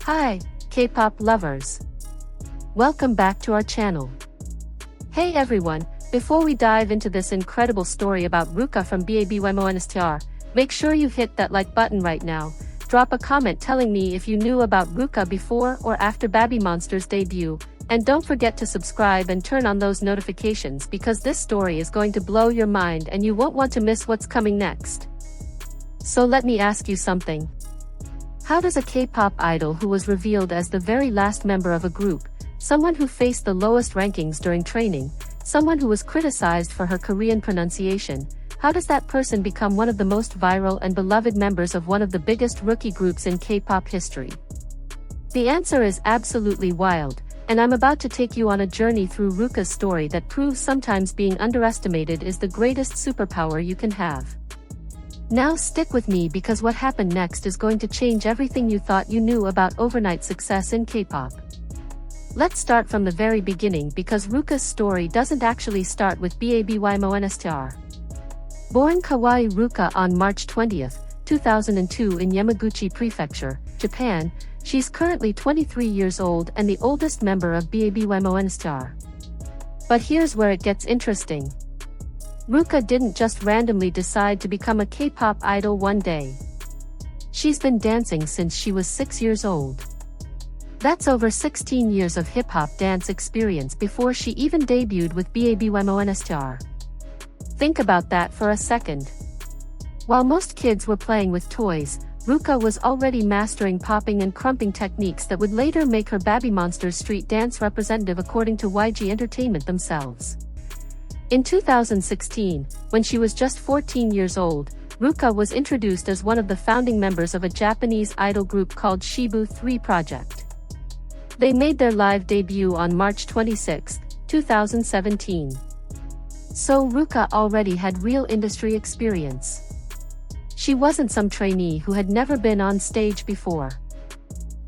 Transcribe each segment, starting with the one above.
Hi, K-pop lovers. Welcome back to our channel. Hey everyone, before we dive into this incredible story about RUKA from BABYMONSTER, make sure you hit that like button right now. Drop a comment telling me if you knew about RUKA before or after BABYMONSTER's debut, and don't forget to subscribe and turn on those notifications because this story is going to blow your mind and you won't want to miss what's coming next. So let me ask you something. How does a K-pop idol who was revealed as the very last member of a group, someone who faced the lowest rankings during training, someone who was criticized for her Korean pronunciation, how does that person become one of the most viral and beloved members of one of the biggest rookie groups in K-pop history? The answer is absolutely wild, and I'm about to take you on a journey through RUKA's story that proves sometimes being underestimated is the greatest superpower you can have. Now stick with me because what happened next is going to change everything you thought you knew about overnight success in K-pop. Let's start from the very beginning because RUKA's story doesn't actually start with BABYMONSTER. Born Kawaii RUKA on March 20, 2002 in Yamaguchi Prefecture, Japan, she's currently 23 years old and the oldest member of BABYMONSTER. But here's where it gets interesting. RUKA didn't just randomly decide to become a K-pop idol one day. She's been dancing since she was 6 years old. That's over 16 years of hip-hop dance experience before she even debuted with BABYMONSTER. Think about that for a second. While most kids were playing with toys, RUKA was already mastering popping and crumping techniques that would later make her BABYMONSTER's street dance representative according to YG Entertainment themselves. In 2016, when she was just 14 years old, RUKA was introduced as one of the founding members of a Japanese idol group called Shibu 3 Project. They made their live debut on March 26, 2017. So RUKA already had real industry experience. She wasn't some trainee who had never been on stage before.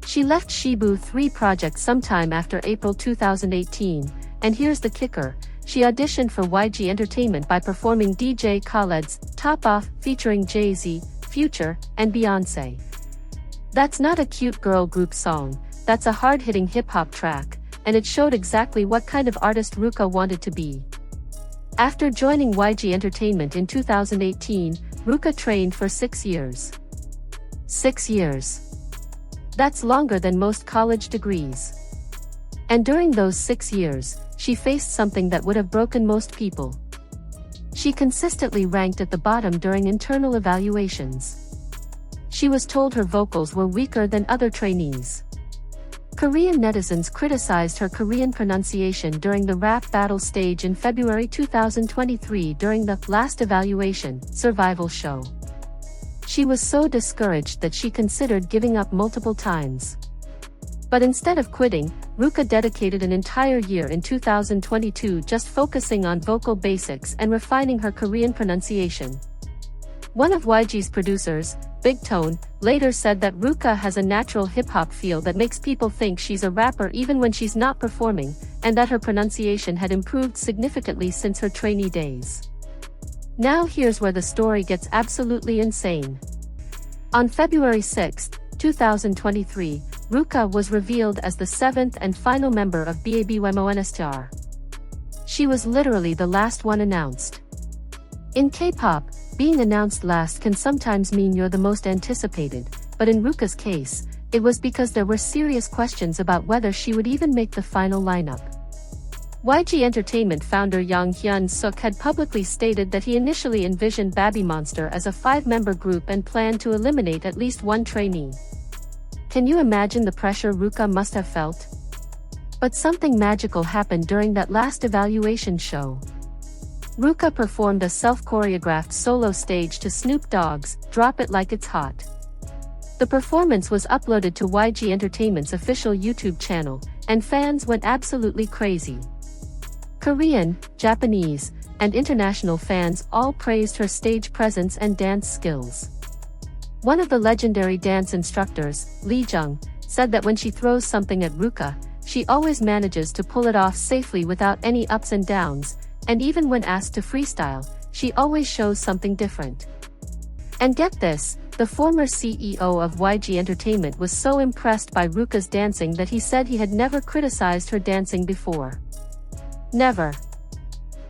She left Shibu 3 Project sometime after April 2018, and here's the kicker. She auditioned for YG Entertainment by performing DJ Khaled's Top Off featuring Jay-Z, Future, and Beyoncé. That's not a cute girl group song, that's a hard-hitting hip-hop track, and it showed exactly what kind of artist RUKA wanted to be. After joining YG Entertainment in 2018, RUKA trained for 6 years. 6 years. That's longer than most college degrees. And during those 6 years, she faced something that would have broken most people. She consistently ranked at the bottom during internal evaluations. She was told her vocals were weaker than other trainees. Korean netizens criticized her Korean pronunciation during the rap battle stage in February 2023 during the Last Evaluation survival show. She was so discouraged that she considered giving up multiple times. But instead of quitting, RUKA dedicated an entire year in 2022 just focusing on vocal basics and refining her Korean pronunciation. One of YG's producers, Big Tone, later said that RUKA has a natural hip-hop feel that makes people think she's a rapper even when she's not performing, and that her pronunciation had improved significantly since her trainee days. Now here's where the story gets absolutely insane. On February 6, 2023, RUKA was revealed as the 7th and final member of BABYMONSTER. She was literally the last one announced. In K-pop, being announced last can sometimes mean you're the most anticipated, but in RUKA's case, it was because there were serious questions about whether she would even make the final lineup. YG Entertainment founder Yang Hyun-suk had publicly stated that he initially envisioned BABYMONSTER as a 5-member group and planned to eliminate at least one trainee. Can you imagine the pressure RUKA must have felt? But something magical happened during that last evaluation show. RUKA performed a self-choreographed solo stage to Snoop Dogg's Drop It Like It's Hot. The performance was uploaded to YG Entertainment's official YouTube channel, and fans went absolutely crazy. Korean, Japanese, and international fans all praised her stage presence and dance skills. One of the legendary dance instructors, Lee Jung, said that when she throws something at RUKA, she always manages to pull it off safely without any ups and downs, and even when asked to freestyle, she always shows something different. And get this, The former CEO of YG Entertainment was so impressed by RUKA's dancing that he said he had never criticized her dancing before. Never.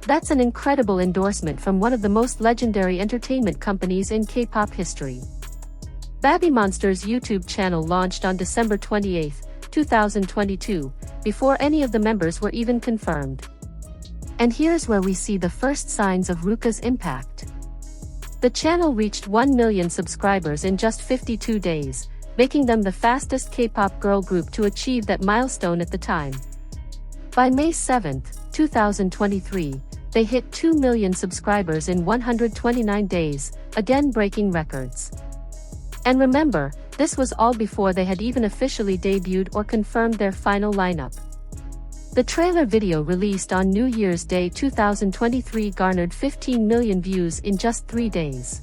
That's an incredible endorsement from one of the most legendary entertainment companies in K-pop history. BABYMONSTER's YouTube channel launched on December 28, 2022, before any of the members were even confirmed. And here's where we see the first signs of RUKA's impact. The channel reached 1 million subscribers in just 52 days, making them the fastest K-pop girl group to achieve that milestone at the time. By May 7, 2023, they hit 2 million subscribers in 129 days, again breaking records. And remember, this was all before they had even officially debuted or confirmed their final lineup. The trailer video released on New Year's Day 2023 garnered 15 million views in just 3 days.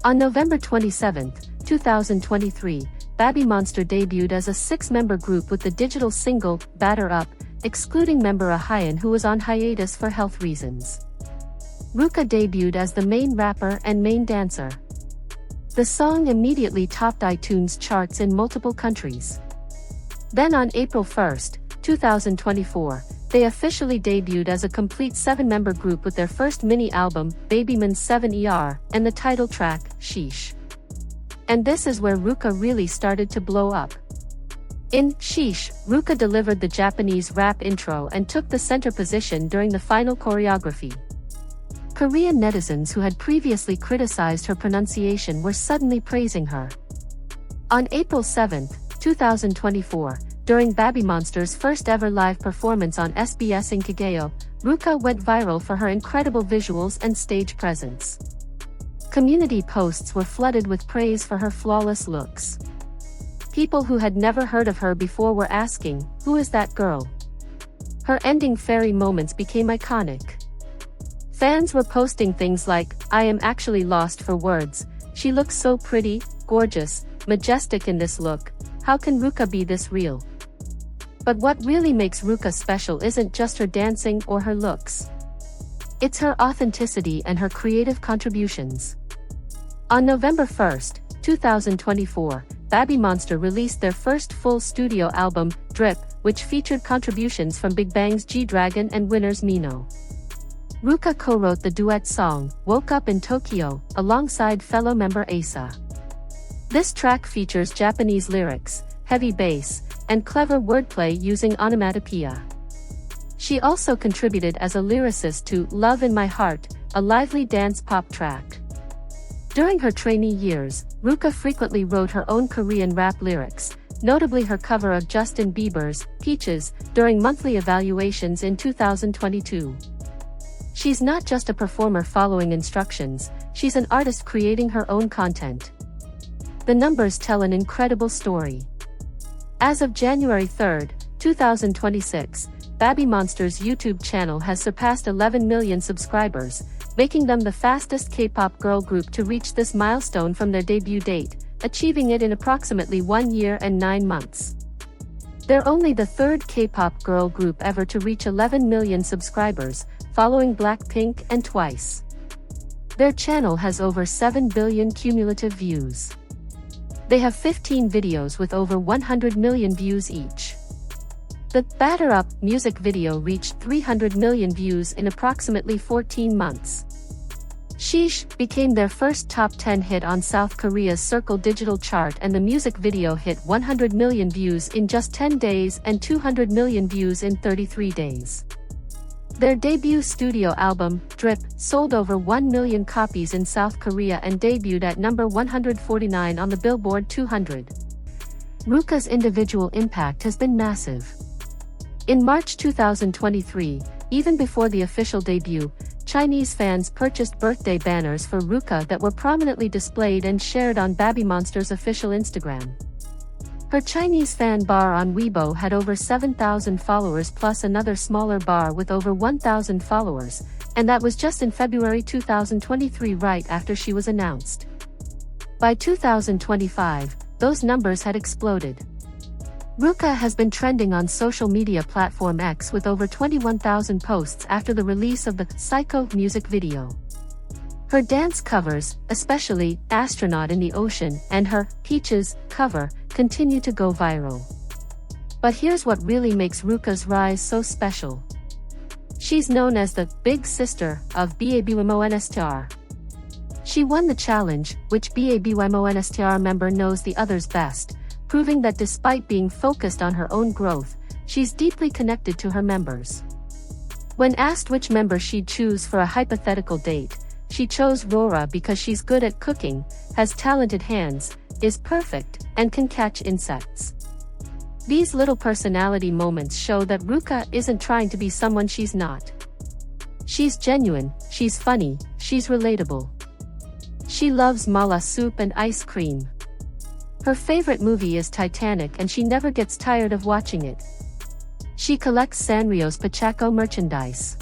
On November 27, 2023, BABYMONSTER debuted as a 6-member group with the digital single, Batter Up, excluding member Ahayan, who was on hiatus for health reasons. RUKA debuted as the main rapper and main dancer. The song immediately topped iTunes charts in multiple countries. Then on April 1, 2024, they officially debuted as a complete 7-member group with their first mini-album, BABYMONSTER RUKA, and the title track, Sheesh. And this is where RUKA really started to blow up. In Sheesh, RUKA delivered the Japanese rap intro and took the center position during the final choreography. Korean netizens who had previously criticized her pronunciation were suddenly praising her. On April 7, 2024, during BABYMONSTER's first ever live performance on SBS in Kageo, RUKA went viral for her incredible visuals and stage presence. Community posts were flooded with praise for her flawless looks. People who had never heard of her before were asking, "Who is that girl?" Her ending fairy moments became iconic. Fans were posting things like, "I am actually lost for words. She looks so pretty, gorgeous, majestic in this look. How can RUKA be this real?" But what really makes RUKA special isn't just her dancing or her looks. It's her authenticity and her creative contributions. On November 1, 2024, BABYMONSTER released their first full studio album, Drip, which featured contributions from Big Bang's G-Dragon and Winner's Mino. RUKA co-wrote the duet song, Woke Up in Tokyo, alongside fellow member Asa. This track features Japanese lyrics, heavy bass, and clever wordplay using onomatopoeia. She also contributed as a lyricist to Love in My Heart, a lively dance pop track. During her trainee years, RUKA frequently wrote her own Korean rap lyrics, notably her cover of Justin Bieber's Peaches during monthly evaluations in 2022. She's not just a performer following instructions, she's an artist creating her own content. The numbers tell an incredible story. As of January 3, 2026, BABYMONSTER's YouTube channel has surpassed 11 million subscribers, making them the fastest K-pop girl group to reach this milestone from their debut date, achieving it in approximately 1 year and 9 months. They're only the third K-pop girl group ever to reach 11 million subscribers, following Blackpink and Twice. Their channel has over 7 billion cumulative views. They have 15 videos with over 100 million views each. The Batter Up music video reached 300 million views in approximately 14 months. Sheesh became their first top 10 hit on South Korea's Circle Digital chart, and the music video hit 100 million views in just 10 days and 200 million views in 33 days. Their debut studio album, Drip, sold over 1 million copies in South Korea and debuted at number 149 on the Billboard 200. RUKA's individual impact has been massive. In March 2023, even before the official debut, Chinese fans purchased birthday banners for RUKA that were prominently displayed and shared on BABYMONSTER's official Instagram. Her Chinese fan bar on Weibo had over 7,000 followers plus another smaller bar with over 1,000 followers, and that was just in February 2023, right after she was announced. By 2025, those numbers had exploded. RUKA has been trending on social media platform X with over 21,000 posts after the release of the Psycho music video. Her dance covers, especially Astronaut in the Ocean and her Peaches cover, continue to go viral. But here's what really makes RUKA's rise so special. She's known as the big sister of BABYMONSTER. She won the challenge, which BABYMONSTER member knows the others best, proving that despite being focused on her own growth, she's deeply connected to her members. When asked which member she'd choose for a hypothetical date, she chose Rora because she's good at cooking, has talented hands, is perfect, and can catch insects. These little personality moments show that RUKA isn't trying to be someone she's not. She's genuine, she's funny, she's relatable. She loves mala soup and ice cream. Her favorite movie is Titanic and she never gets tired of watching it. She collects Sanrio's Pachaco merchandise.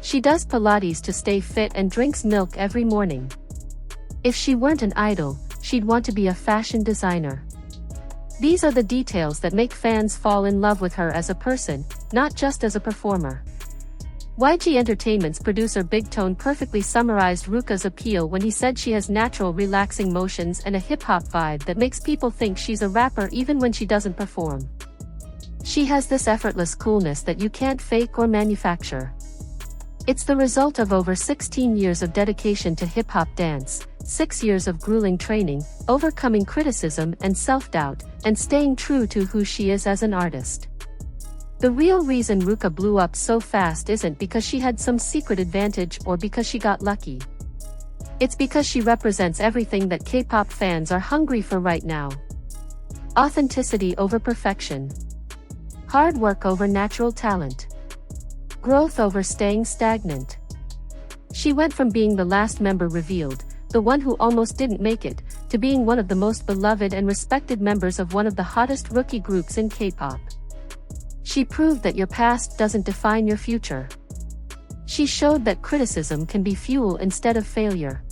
She does Pilates to stay fit and drinks milk every morning. If she weren't an idol, she'd want to be a fashion designer. These are the details that make fans fall in love with her as a person, not just as a performer. YG Entertainment's producer Big Tone perfectly summarized RUKA's appeal when he said she has natural relaxing motions and a hip-hop vibe that makes people think she's a rapper even when she doesn't perform. She has this effortless coolness that you can't fake or manufacture. It's the result of over 16 years of dedication to hip-hop dance, 6 years of grueling training, overcoming criticism and self-doubt, and staying true to who she is as an artist. The real reason RUKA blew up so fast isn't because she had some secret advantage or because she got lucky. It's because she represents everything that K-pop fans are hungry for right now. Authenticity over perfection. Hard work over natural talent. Growth over staying stagnant. She went from being the last member revealed, the one who almost didn't make it, to being one of the most beloved and respected members of one of the hottest rookie groups in K-pop. She proved that your past doesn't define your future. She showed that criticism can be fuel instead of failure.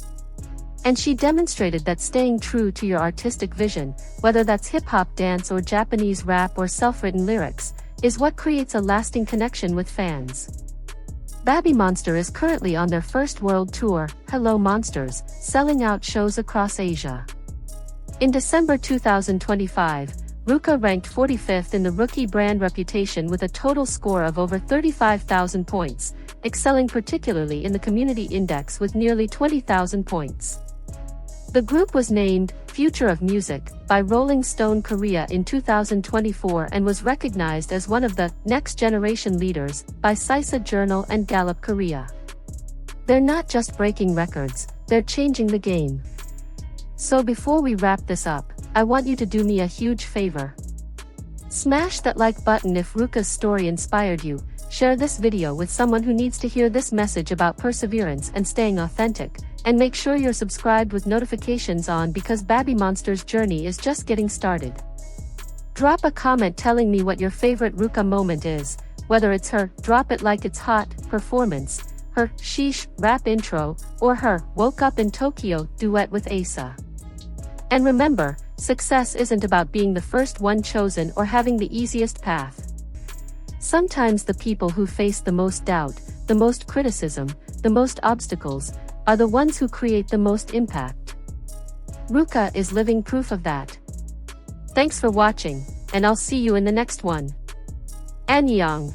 And she demonstrated that staying true to your artistic vision, whether that's hip-hop dance or Japanese rap or self-written lyrics, is what creates a lasting connection with fans. BABYMONSTER is currently on their first world tour, Hello Monsters, selling out shows across Asia. In December 2025, RUKA ranked 45th in the rookie brand reputation with a total score of over 35,000 points, excelling particularly in the community index with nearly 20,000 points. The group was named Future of Music by Rolling Stone Korea in 2024 and was recognized as one of the next generation leaders by Sisa Journal and Gallup Korea. They're not just breaking records, they're changing the game. So before we wrap this up, I want you to do me a huge favor. Smash that like button if RUKA's story inspired you, share this video with someone who needs to hear this message about perseverance and staying authentic, and make sure you're subscribed with notifications on because BABYMONSTER's journey is just getting started. Drop a comment telling me what your favorite RUKA moment is, whether it's her "Drop It Like It's Hot" performance, her "Sheesh" rap intro, or her "Woke Up in Tokyo" duet with Asa. And remember, success isn't about being the first one chosen or having the easiest path. Sometimes the people who face the most doubt, the most criticism, the most obstacles, are the ones who create the most impact. RUKA is living proof of that. Thanks for watching, and I'll see you in the next one. Annyeong.